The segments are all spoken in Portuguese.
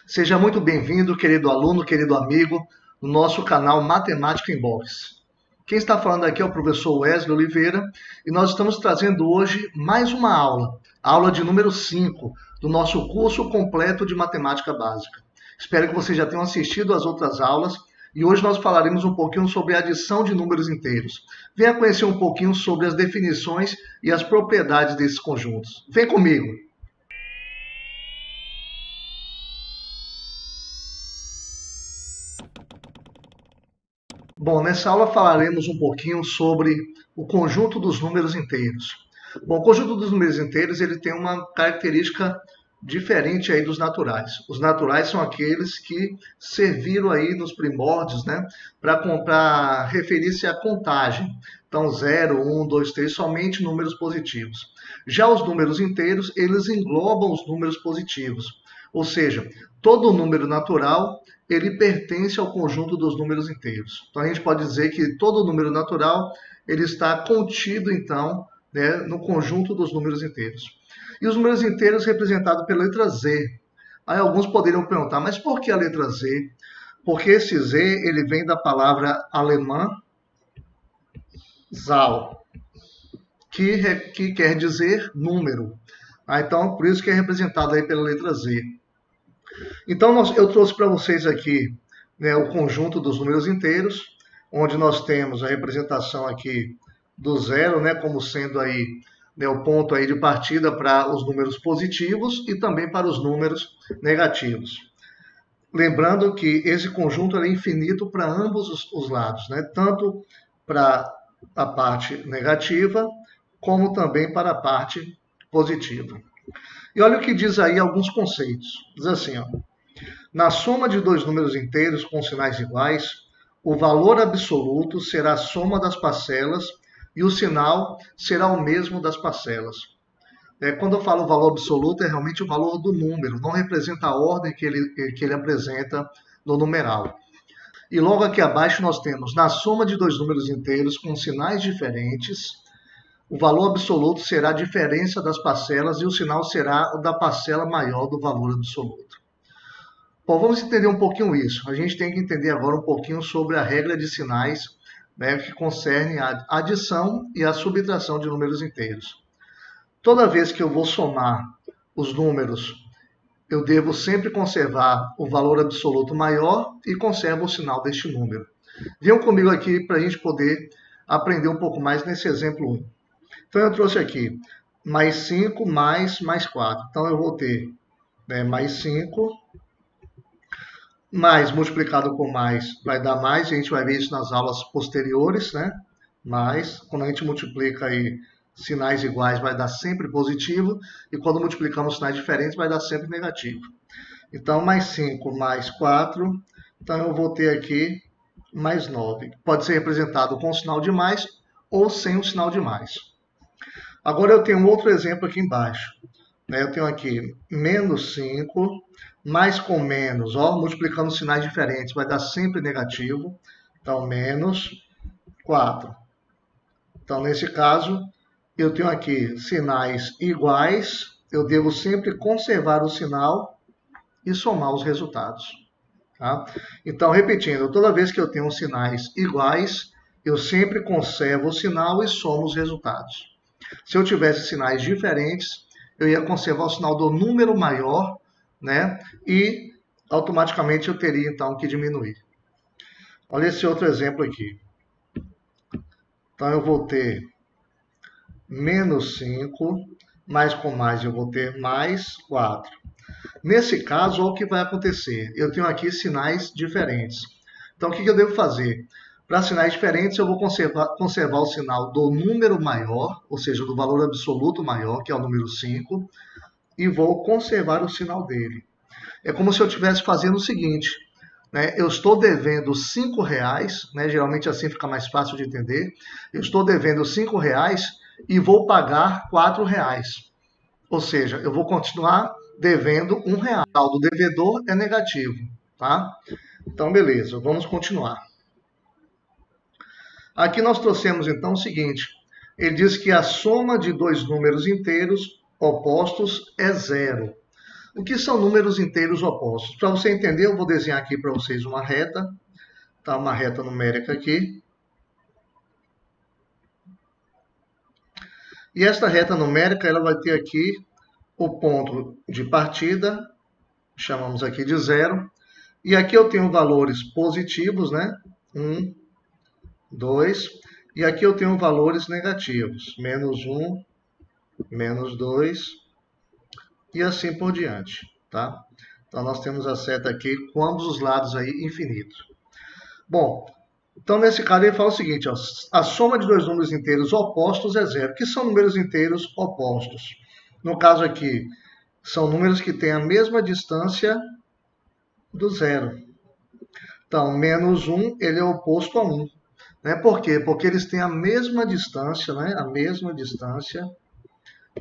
Seja muito bem-vindo, querido aluno, querido amigo, no nosso canal Matemática em Box. Quem está falando aqui é o professor Wesley Oliveira e nós estamos trazendo hoje mais uma aula, a aula de número 5 do nosso curso completo de Matemática Básica. Espero que vocês já tenham assistido às outras aulas e hoje nós falaremos um pouquinho sobre a adição de números inteiros. Venha conhecer um pouquinho sobre as definições e as propriedades desses conjuntos. Vem comigo! Bom, nessa aula falaremos um pouquinho sobre o conjunto dos números inteiros. Bom, o conjunto dos números inteiros ele tem uma característica diferente aí dos naturais. Os naturais são aqueles que serviram aí nos primórdios, né, para referir-se à contagem. Então, 0, 1, 2, 3, somente números positivos. Já os números inteiros, eles englobam os números positivos. Ou seja, todo número natural ele pertence ao conjunto dos números inteiros. Então a gente pode dizer que todo número natural ele está contido então, né, no conjunto dos números inteiros. E os números inteiros representados pela letra Z. Aí alguns poderiam perguntar, mas por que a letra Z? Porque esse Z ele vem da palavra alemã Zahl, que quer dizer número. Então por isso que é representado aí pela letra Z. Então, eu trouxe para vocês aqui, né, o conjunto dos números inteiros, onde nós temos a representação aqui do zero, né, como sendo aí, né, o ponto aí de partida para os números positivos e também para os números negativos. Lembrando que esse conjunto é infinito para ambos os lados, né, tanto para a parte negativa, como também para a parte positiva. E olha o que diz aí alguns conceitos. Diz assim, ó, na soma de dois números inteiros com sinais iguais, o valor absoluto será a soma das parcelas e o sinal será o mesmo das parcelas. Quando eu falo valor absoluto, é realmente o valor do número, não representa a ordem que ele apresenta no numeral. E logo aqui abaixo nós temos, na soma de dois números inteiros com sinais diferentes, o valor absoluto será a diferença das parcelas e o sinal será o da parcela maior do valor absoluto. Bom, vamos entender um pouquinho isso. A gente tem que entender agora um pouquinho sobre a regra de sinais, né, que concerne a adição e a subtração de números inteiros. Toda vez que eu vou somar os números, eu devo sempre conservar o valor absoluto maior e conservo o sinal deste número. Venham comigo aqui para a gente poder aprender um pouco mais nesse exemplo 1. Então eu trouxe aqui mais 5 mais 4. Então eu vou ter, né, mais 5 mais multiplicado por mais vai dar mais, a gente vai ver isso nas aulas posteriores, né? Mais, quando a gente multiplica aí sinais iguais vai dar sempre positivo, e quando multiplicamos sinais diferentes vai dar sempre negativo. Então, mais 5 mais 4, então eu vou ter aqui mais 9. Pode ser representado com o sinal de mais ou sem o sinal de mais. Agora eu tenho um outro exemplo aqui embaixo. Eu tenho aqui menos 5, mais com menos, ó, multiplicando sinais diferentes, vai dar sempre negativo. Então, menos 4. Então, nesse caso, eu tenho aqui sinais iguais, eu devo sempre conservar o sinal e somar os resultados. Tá? Então, repetindo, toda vez que eu tenho sinais iguais, eu sempre conservo o sinal e somo os resultados. Se eu tivesse sinais diferentes, eu ia conservar o sinal do número maior, né? E automaticamente eu teria então que diminuir. Olha esse outro exemplo aqui. Então eu vou ter menos 5, mais com mais eu vou ter mais 4. Nesse caso, olha o que vai acontecer. Eu tenho aqui sinais diferentes. Então o que eu devo fazer? Para sinais diferentes, eu vou conservar o sinal do número maior, ou seja, do valor absoluto maior, que é o número 5, e vou conservar o sinal dele. É como se eu estivesse fazendo o seguinte, né? Eu estou devendo R$5, né? Geralmente assim fica mais fácil de entender. Eu estou devendo R$5 e vou pagar R$4. Ou seja, eu vou continuar devendo R$1. O saldo do devedor é negativo, tá? Então, beleza, vamos continuar. Aqui nós trouxemos então o seguinte, ele diz que a soma de dois números inteiros opostos é zero. O que são números inteiros opostos? Para você entender, eu vou desenhar aqui para vocês uma reta, tá? Uma reta numérica aqui. E esta reta numérica, ela vai ter aqui o ponto de partida, chamamos aqui de 0. E aqui eu tenho valores positivos, né? 1, 2. E aqui eu tenho valores negativos, menos 1, menos 2, e assim por diante, tá? Então, nós temos a seta aqui com ambos os lados aí infinitos. Bom, então nesse caso ele fala o seguinte, ó, a soma de dois números inteiros opostos é 0. O que são números inteiros opostos? No caso aqui, são números que têm a mesma distância do 0. Então, menos 1, ele é oposto a 1. Né? Por quê? Porque eles têm a mesma distância, né? A mesma distância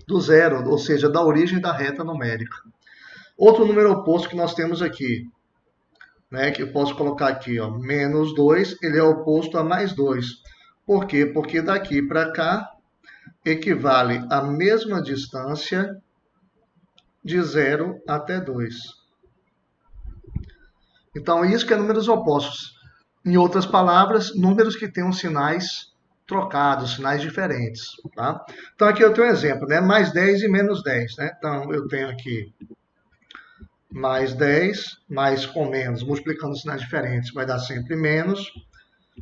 do 0, ou seja, da origem da reta numérica. Outro número oposto que nós temos aqui, né, que eu posso colocar aqui, ó, menos 2, ele é oposto a mais 2. Por quê? Porque daqui para cá equivale à mesma distância de 0 até 2. Então, isso que é números opostos. Em outras palavras, números que tenham sinais trocados, sinais diferentes. Tá? Então, aqui eu tenho um exemplo, né? Mais 10 e menos 10. Né? Então, eu tenho aqui mais 10, mais com menos, multiplicando sinais diferentes, vai dar sempre menos.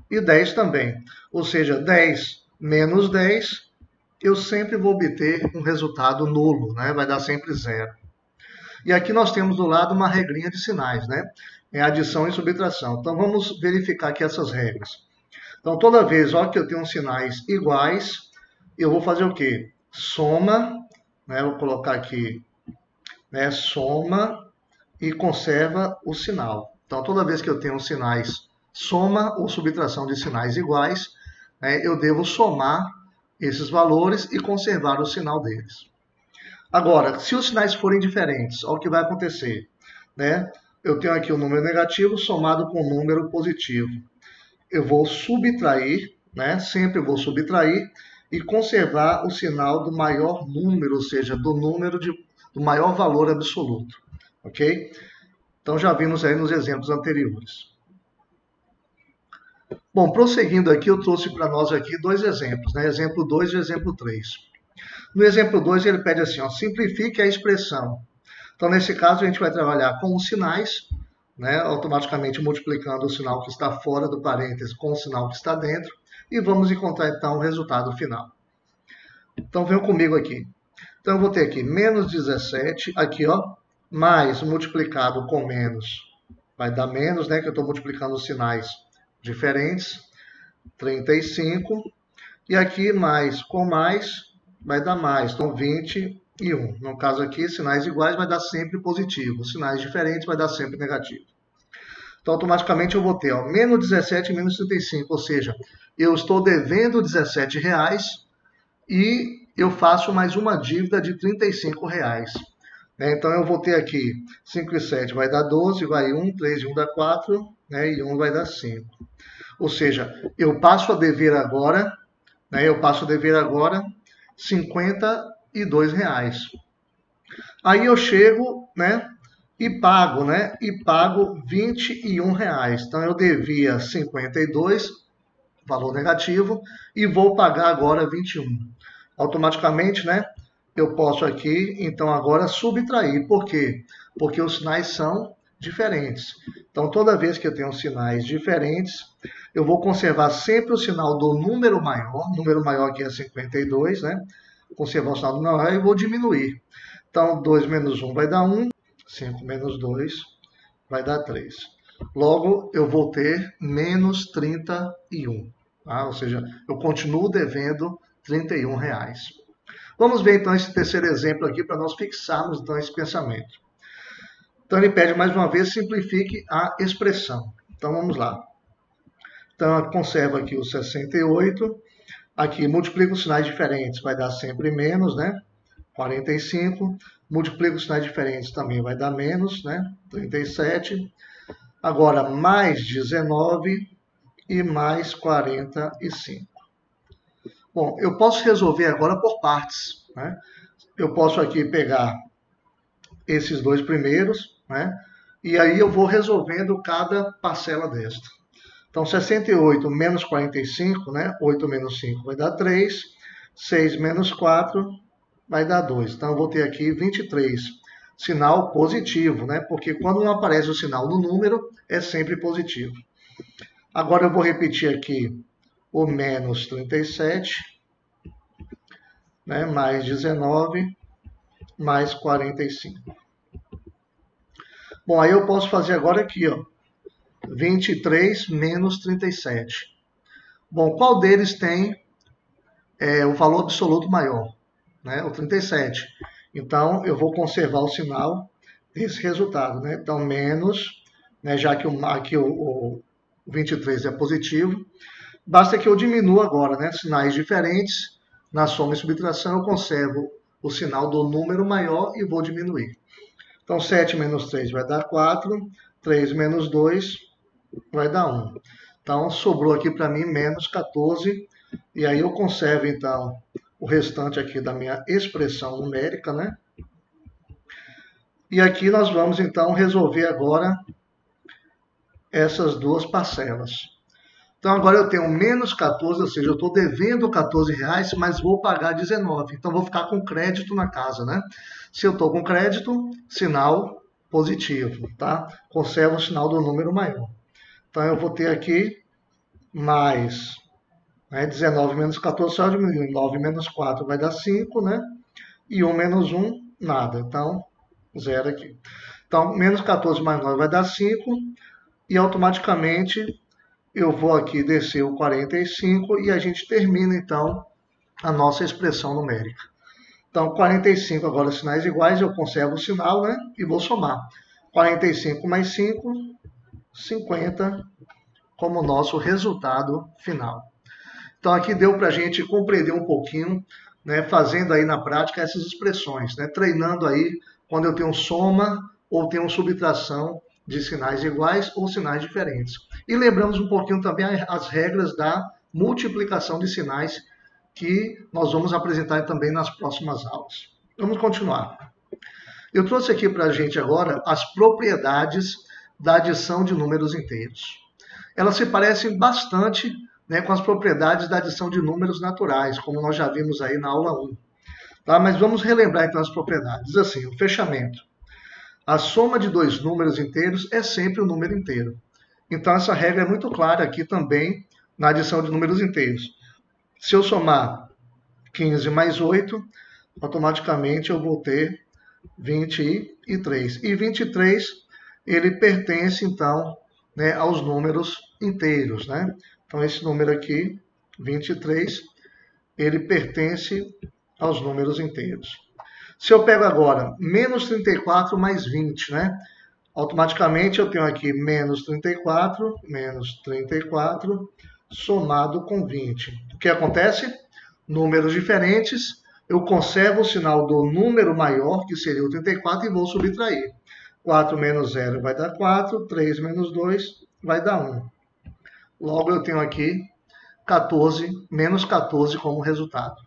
E 10 também. Ou seja, 10 menos 10, eu sempre vou obter um resultado nulo, né? Vai dar sempre 0. E aqui nós temos do lado uma regrinha de sinais, né? É adição e subtração. Então, vamos verificar aqui essas regras. Então, toda vez que eu tenho sinais iguais, eu vou fazer o quê? Soma, né? Vou colocar aqui, né? Soma e conserva o sinal. Então, toda vez que eu tenho sinais soma ou subtração de sinais iguais, né? Eu devo somar esses valores e conservar o sinal deles. Agora, se os sinais forem diferentes, olha o que vai acontecer, né? Eu tenho aqui um número negativo somado com um número positivo. Eu vou subtrair, né? Sempre vou subtrair e conservar o sinal do maior número, ou seja, do maior valor absoluto, ok? Então já vimos aí nos exemplos anteriores. Bom, prosseguindo aqui, eu trouxe para nós aqui dois exemplos, né? Exemplo 2 e exemplo 3. No exemplo 2, ele pede assim, ó, simplifique a expressão. Então, nesse caso, a gente vai trabalhar com os sinais, né, automaticamente multiplicando o sinal que está fora do parênteses com o sinal que está dentro, e vamos encontrar, então, o resultado final. Então, venham comigo aqui. Então, eu vou ter aqui menos 17, aqui, ó, mais multiplicado com menos, vai dar menos, né, que eu estou multiplicando os sinais diferentes, 35, e aqui mais com mais, vai dar mais, então 20 e 1. No caso aqui, sinais iguais vai dar sempre positivo, sinais diferentes vai dar sempre negativo. Então, automaticamente eu vou ter ó, menos 17 e menos 35, ou seja, eu estou devendo R$17 e eu faço mais uma dívida de R$35. Então, eu vou ter aqui 5 e 7 vai dar 12, vai 1, 3 e 1 dá 4, né, e 1 vai dar 5. Ou seja, eu passo a dever agora, né, R$52. Aí eu chego, né, e pago, R$21. Então eu devia 52, valor negativo, e vou pagar agora 21. Automaticamente, né, eu posso aqui, então agora subtrair. Por quê? Porque os sinais são diferentes. Então toda vez que eu tenho sinais diferentes, eu vou conservar sempre o sinal do número maior aqui é 52, né? Conservar o sinal do número maior e vou diminuir. Então, 2 menos 1 vai dar 1, 5 menos 2 vai dar 3. Logo, eu vou ter menos 31, tá? Ou seja, eu continuo devendo R$31. Vamos ver, então, esse terceiro exemplo aqui para nós fixarmos, então, esse pensamento. Então, ele pede, mais uma vez, simplifique a expressão. Então, vamos lá. Então, conserva aqui o 68. Aqui, multiplica os sinais diferentes, vai dar sempre menos, né? 45. Multiplica os sinais diferentes, também vai dar menos, né? 37. Agora, mais 19 e mais 45. Bom, eu posso resolver agora por partes, né? Eu posso aqui pegar esses dois primeiros, né? E aí eu vou resolvendo cada parcela desta. Então, 68 menos 45, né? 8 menos 5 vai dar 3. 6 menos 4 vai dar 2. Então, eu vou ter aqui 23. Sinal positivo, né? Porque quando não aparece o sinal no número, é sempre positivo. Agora eu vou repetir aqui o menos 37, né? Mais 19, mais 45. Bom, aí eu posso fazer agora aqui, ó. 23 menos 37. Bom, qual deles tem o valor absoluto maior? Né? O 37. Então, eu vou conservar o sinal desse resultado. Né? Então, menos, né, já que aqui o 23 é positivo, basta que eu diminua agora, né, sinais diferentes. Na soma e subtração, eu conservo o sinal do número maior e vou diminuir. Então, 7 menos 3 vai dar 4, 3 menos 2 vai dar 1. Então, sobrou aqui para mim menos 14, e aí eu conservo, então, o restante aqui da minha expressão numérica, né? E aqui nós vamos, então, resolver agora essas duas parcelas. Então, agora eu tenho menos 14, ou seja, eu estou devendo 14 reais, mas vou pagar 19. Então, vou ficar com crédito na casa, né? Se eu estou com crédito, sinal positivo, tá? Conservo o sinal do número maior. Então, eu vou ter aqui mais, né, 19 menos 14, só diminuindo. 9 menos 4 vai dar 5, né? E 1 menos 1, nada. Então, zero aqui. Então, menos 14 mais 9 vai dar 5. E automaticamente eu vou aqui descer o 45 e a gente termina, então, a nossa expressão numérica. Então, 45 agora sinais iguais, eu conservo o sinal, né? E vou somar. 45 mais 5, 50, como nosso resultado final. Então, aqui deu para a gente compreender um pouquinho, né, fazendo aí na prática essas expressões, né, treinando aí quando eu tenho soma ou tenho subtração de sinais iguais ou sinais diferentes. E lembramos um pouquinho também as regras da multiplicação de sinais que nós vamos apresentar também nas próximas aulas. Vamos continuar. Eu trouxe aqui para a gente agora as propriedades da adição de números inteiros. Elas se parecem bastante, né, com as propriedades da adição de números naturais, como nós já vimos aí na aula 1. Tá? Mas vamos relembrar então as propriedades. Diz assim, o fechamento. A soma de dois números inteiros é sempre um número inteiro. Então essa regra é muito clara aqui também na adição de números inteiros. Se eu somar 15 mais 8, automaticamente eu vou ter 23. E 23, ele pertence então, né, aos números inteiros, né? Então esse número aqui, 23, ele pertence aos números inteiros. Se eu pego agora menos 34 mais 20, né? Automaticamente eu tenho aqui menos 34 somado com 20. O que acontece? Números diferentes, eu conservo o sinal do número maior, que seria o 34, e vou subtrair. 4 menos 0 vai dar 4, 3 menos 2 vai dar 1. Logo eu tenho aqui 14, menos 14 como resultado.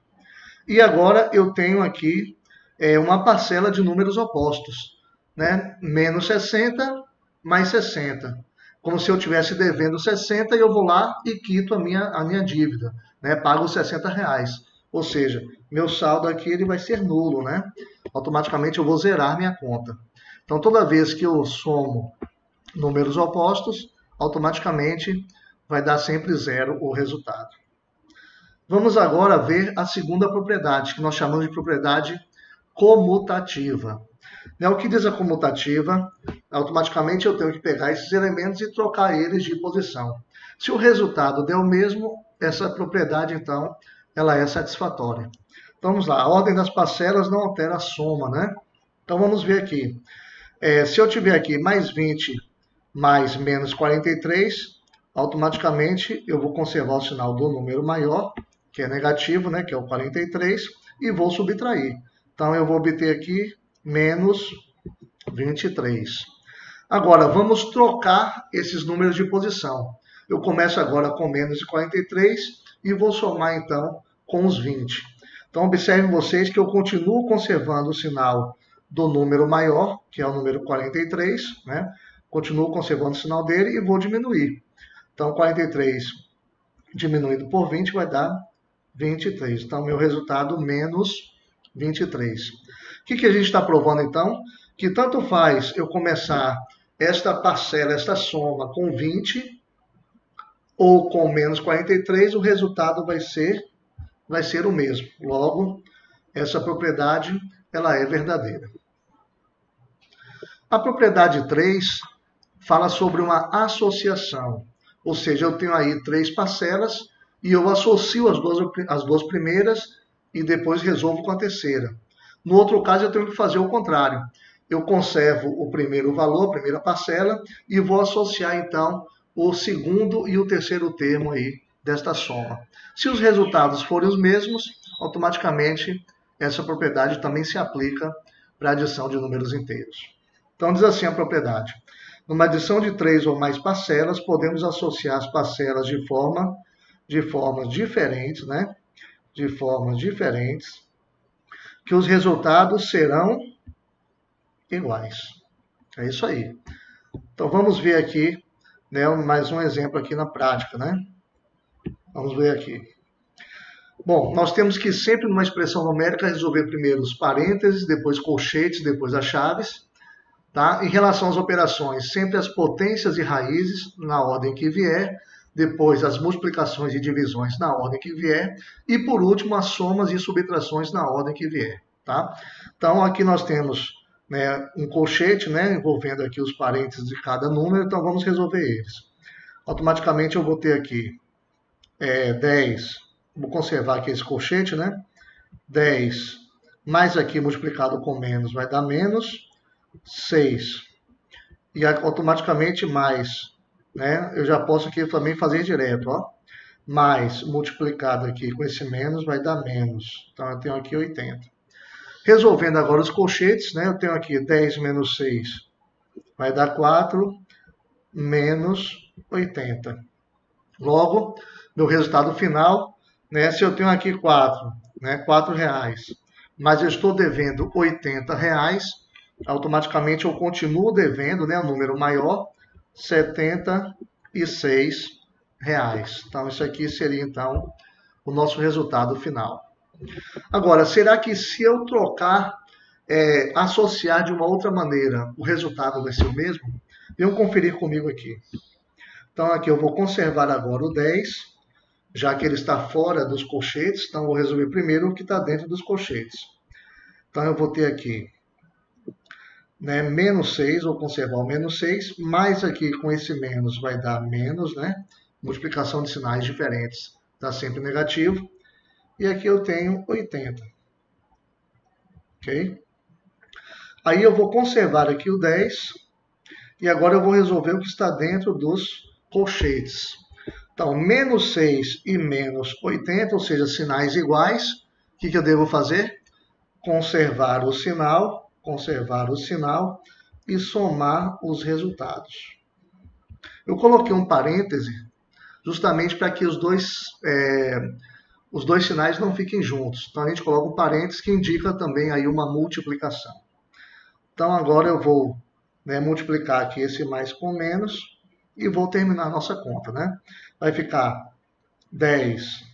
E agora eu tenho aqui uma parcela de números opostos, né? Menos 60 mais 60. Como se eu estivesse devendo 60 e eu vou lá e quito a minha dívida, né? Pago os 60 reais. Ou seja, meu saldo aqui ele vai ser nulo, né? Automaticamente eu vou zerar minha conta. Então, toda vez que eu somo números opostos, automaticamente vai dar sempre zero o resultado. Vamos agora ver a segunda propriedade, que nós chamamos de propriedade comutativa. O que diz a comutativa? Automaticamente eu tenho que pegar esses elementos e trocar eles de posição. Se o resultado der o mesmo, essa propriedade, então, ela é satisfatória. Então, vamos lá. A ordem das parcelas não altera a soma, né? Então, vamos ver aqui. Se eu tiver aqui mais 20 mais menos 43, automaticamente eu vou conservar o sinal do número maior, que é negativo, né? Que é o 43, e vou subtrair. Então, eu vou obter aqui menos 23. Agora, vamos trocar esses números de posição. Eu começo agora com menos 43 e vou somar, então, com os 20. Então, observem vocês que eu continuo conservando o sinal do número maior, que é o número 43, né? Continuo conservando o sinal dele e vou diminuir. Então, 43 diminuído por 20 vai dar 23. Então, meu resultado menos 23. O que a gente está provando, então? Que tanto faz eu começar esta parcela, esta soma com 20 ou com menos 43, o resultado vai ser o mesmo. Logo, essa propriedade ela é verdadeira. A propriedade 3 fala sobre uma associação. Ou seja, eu tenho aí 3 parcelas e eu associo as duas primeiras e depois resolvo com a terceira. No outro caso, eu tenho que fazer o contrário. Eu conservo o primeiro valor, a primeira parcela, e vou associar, então, o segundo e o terceiro termo aí desta soma. Se os resultados forem os mesmos, automaticamente essa propriedade também se aplica para a adição de números inteiros. Então, diz assim a propriedade. Numa adição de 3 ou mais parcelas, podemos associar as parcelas de formas diferentes, né? De formas diferentes, que os resultados serão iguais. É isso aí. Então, vamos ver aqui, né, mais um exemplo aqui na prática, né? Vamos ver aqui. Bom, nós temos que sempre numa expressão numérica resolver primeiro os parênteses, depois colchetes, depois as chaves. Tá? Em relação às operações, sempre as potências e raízes na ordem que vier, depois as multiplicações e divisões na ordem que vier, e por último as somas e subtrações na ordem que vier. Tá? Então aqui nós temos, né, um colchete, né, envolvendo aqui os parênteses de cada número, então vamos resolver eles. Automaticamente eu vou ter aqui 10, vou conservar aqui esse colchete, né? 10 mais aqui multiplicado com menos vai dar menos 6. E automaticamente mais, né? Eu já posso aqui também fazer direto, ó. Mais multiplicado aqui com esse menos vai dar menos. Então eu tenho aqui 80. Resolvendo agora os colchetes, né? Eu tenho aqui 10 menos 6 vai dar 4 menos 80. Logo, meu resultado final, né? Se eu tenho aqui 4, né? 4 reais, mas eu estou devendo 80 reais, automaticamente eu continuo devendo, né, o número maior, 76 reais. Então, isso aqui seria, então, o nosso resultado final. Agora, será que se eu trocar, associar de uma outra maneira, o resultado vai ser o mesmo? Venham conferir comigo aqui. Então, aqui eu vou conservar agora o 10, já que ele está fora dos colchetes, então eu vou resolver primeiro o que está dentro dos colchetes. Então, eu vou ter aqui, né, menos 6, vou conservar o menos 6, mais aqui com esse menos vai dar menos, né? Multiplicação de sinais diferentes dá sempre negativo. E aqui eu tenho 80. Ok? Aí eu vou conservar aqui o 10. E agora eu vou resolver o que está dentro dos colchetes. Então, menos 6 e menos 80, ou seja, sinais iguais. O que eu devo fazer? Conservar o sinal e somar os resultados. Eu coloquei um parêntese justamente para que os dois sinais não fiquem juntos. Então a gente coloca um parêntese que indica também aí uma multiplicação. Então agora eu vou, né, multiplicar aqui esse mais com menos e vou terminar a nossa conta, né? Vai ficar 10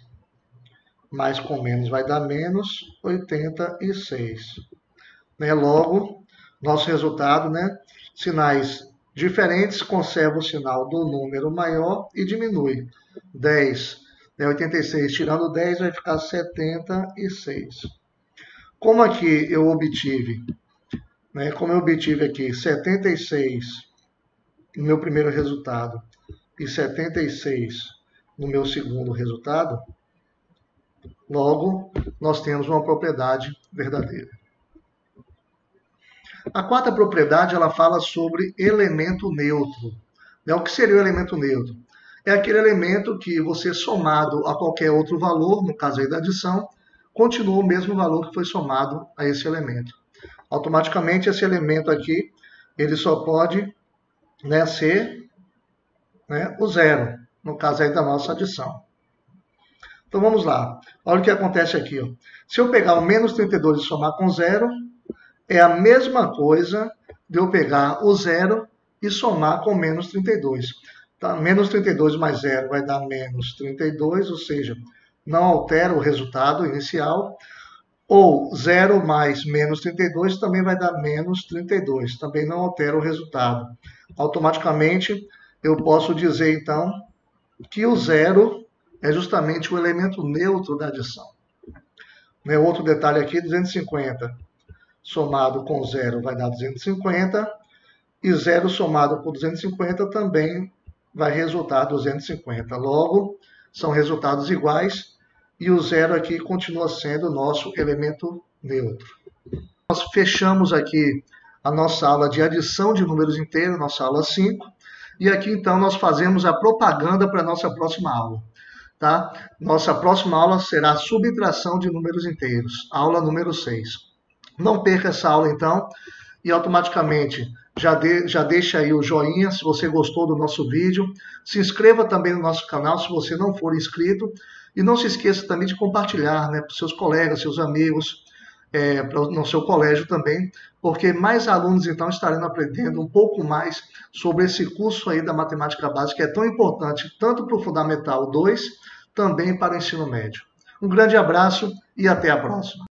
mais com menos vai dar menos 86. Né? Logo, nosso resultado, né? Sinais diferentes, conserva o sinal do número maior e diminui. 10, né? 86 tirando 10 vai ficar 76. Como aqui eu obtive, né? Como eu obtive aqui 76 no meu primeiro resultado e 76 no meu segundo resultado, logo nós temos uma propriedade verdadeira. A quarta propriedade, ela fala sobre elemento neutro. O que seria o elemento neutro? É aquele elemento que você somado a qualquer outro valor, no caso aí da adição, continua o mesmo valor que foi somado a esse elemento. Automaticamente esse elemento aqui, ele só pode, né, ser, né, o zero, no caso aí da nossa adição. Então vamos lá. Olha o que acontece aqui. Ó. Se eu pegar o menos 32 e somar com zero, é a mesma coisa de eu pegar o zero e somar com menos 32. Tá? Menos 32 mais zero vai dar menos 32, ou seja, não altera o resultado inicial. Ou 0 mais menos 32 também vai dar menos 32, também não altera o resultado. Automaticamente, eu posso dizer, então, que o zero é justamente o elemento neutro da adição. Outro detalhe aqui, 250 somado com zero vai dar 250, e zero somado com 250 também vai resultar 250. Logo, são resultados iguais, e o zero aqui continua sendo o nosso elemento neutro. Nós fechamos aqui a nossa aula de adição de números inteiros, nossa aula 5, e aqui então nós fazemos a propaganda para a nossa próxima aula. Tá? Nossa próxima aula será a subtração de números inteiros, aula número 6. Não perca essa aula então, e automaticamente já deixa aí o joinha se você gostou do nosso vídeo. Se inscreva também no nosso canal se você não for inscrito. E não se esqueça também de compartilhar, para os seus colegas, seus amigos, no seu colégio também, porque mais alunos então estarão aprendendo um pouco mais sobre esse curso aí da matemática básica, que é tão importante tanto para o Fundamental 2, também para o ensino médio. Um grande abraço e até a próxima.